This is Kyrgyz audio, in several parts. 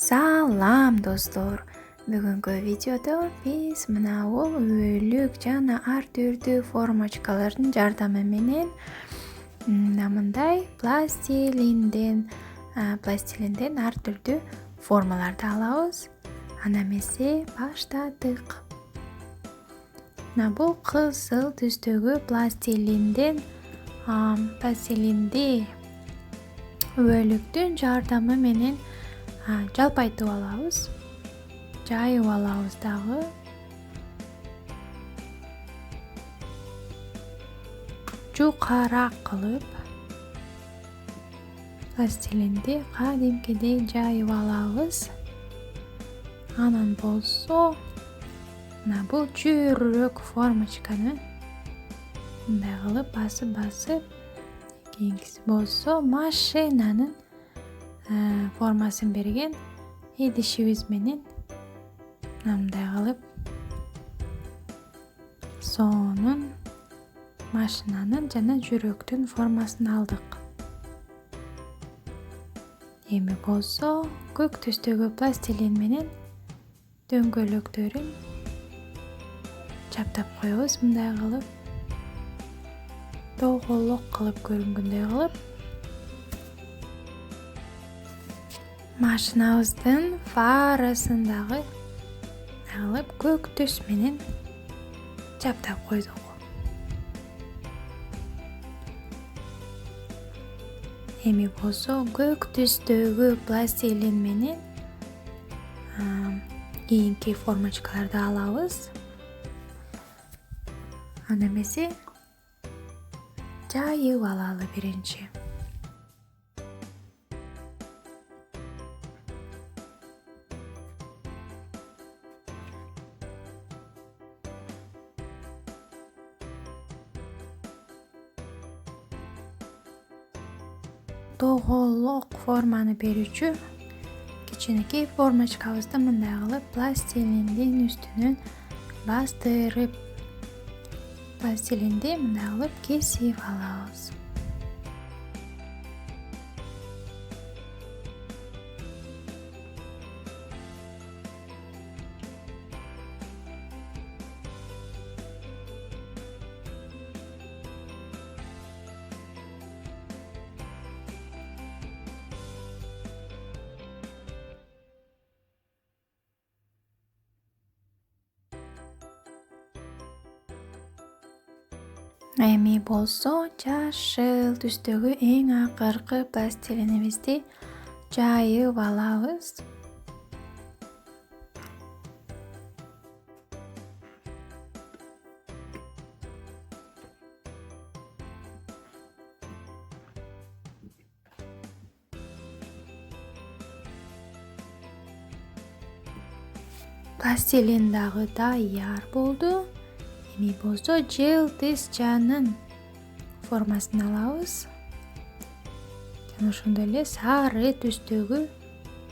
Салам достор. Бүгүнкү видеодо биз мына өөлүк жана ар түрдүү формочкалардын жардамы менен мындай пластилинден ар түрдүү формаларды алабыз. Анда эмесе баштадык. Мына бул кызыл түстөгү пластилинди өөлүктүн жардамы менен жалпайтып алабыз, жайып алабыз дагы. Жукарак кылып пластилинди кадимкидей жайып алабыз. Анан болсо мына бул жүрөк формочканы мындай кылып басып, кийинкиси болсо машинанын формасын берген идишибиз менен мындай кылып соонун, машинанын жана жүрөктүн формасын алдык. Эми болсо көк түстөгү пластилин менен дөңгөлөктөрүн чаптап коебуз, мындай кылып доголок кылып көрүнгөндөй кылып. Машинабыздын фарасын дагы алып көк түс менен чаптап койдук. Эми болсо көк түстөгү пластилин менен кийинки формочкаларды алабыз. Анда эмесе жайып алалы биринчи. Доголок форманы берүүчү кичинекей формочкабызды мындай кылып пластилиндин үстүнөн бастырып, пластилинди мындай кылып кесип алабыз. Эми болсо жашыл түстөгү эң акыркы пластилинибизди жайып алабыз. Пластилин дагы даяр болду. Эми болсо жылдызчанын формасын алабыз. Жана ошондой эле сары түстөгү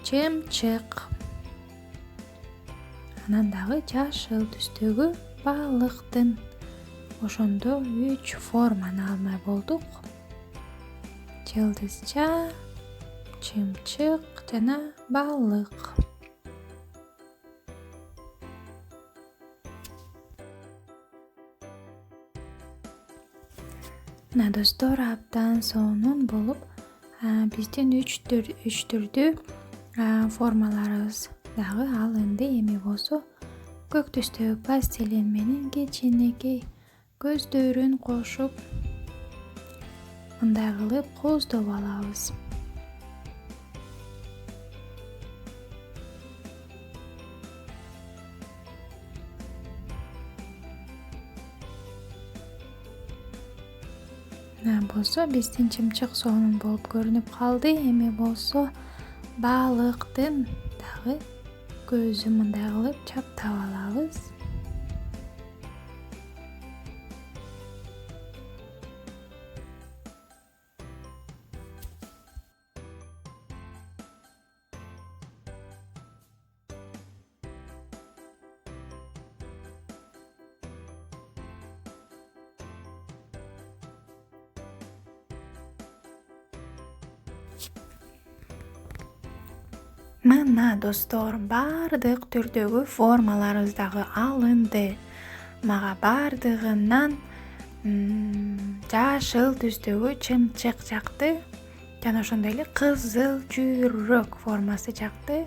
чымчык. Анан дагы жашыл түстөгү балыктын. Ошондо 3 форманы алмай болдук. Жылдызча, чымчык жана балык. Мына достор, абдан сонун болуп биздин үч түрдүү формаларыбыз дагы алынды. Эми болсо көк түстөгү пластилин менен кичинекей көздөрүн кошуп мындай кылып кооздоп алабыз. Болсо биздин чымчык сонун болуп көрүнүп калды. Эми болсо балыктын дагы көзүн мындай кылып чаптап алабыз. Мына достор, бардык түрдөгү формаларыбыз дагы алынды. Мага бардыгынан жашыл түстөгү чымчык жакты жана ошондой эле кызыл жүрөк формасы жакты.